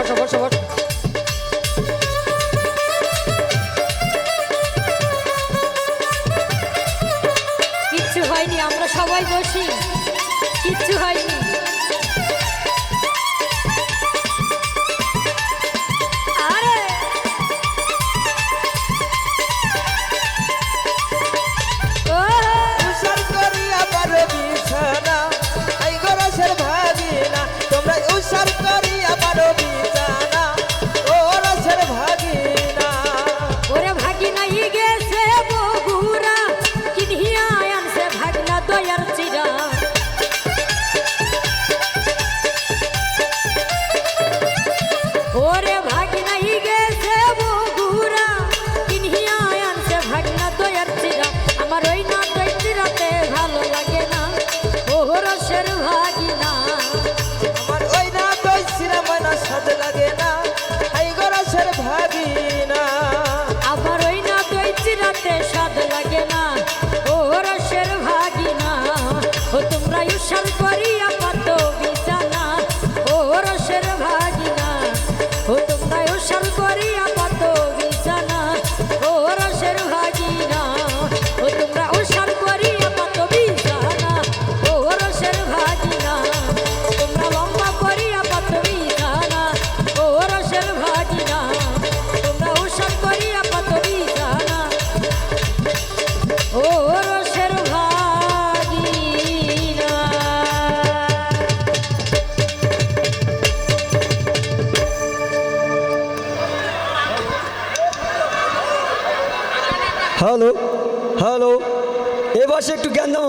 বসো বসো বসো। কিচ্ছু হয়নি, আমরা সবাই বসি, কিচ্ছু হয়নি। আরে ও উসার করিয়া পারো বিছানা আই গরসের ভাগিনা তোমরা উসার করিয়া পারো বিছানা ও রসের ভাগিনা ওরে ভাগিনা ই গেছে বগুড়া কিনিয়া আনছে ভাগনা দয়ার চিরা। ওরে ভাগিনা ই গেছে বগুড়া কিনিয়া আনছে ভাগনা দয়ার চিরা। আমার ওই না দই চিরাতে ভালো লাগে না ও রসের ভাগিনা। আমার ওই না কইছিরা ময়না সাদ লাগে না আই গরসের ভাগিনা আমার ওই না দই চিরাতে স্বাদ লাগে না ও রসের ভাগিনা। ও তোমরা উসার করিয়া কত বিছানা ও রসের ভাগিনা। ও তোমরা উসার করিয়া কত বিছানা ও রসের ভাগিনা। ও তোমরা উসার করিয়া কত বিছানা ও রসের ভাগিনা। তোমরা লম্বা করিয়া কত বিছানা ও রসের ভাগিনা। তোমরা উসার করিয়া কত বিছানা ও রসের ভাগিনা। হ্যালো হ্যালো, এ বসে একটু জ্ঞান দাও।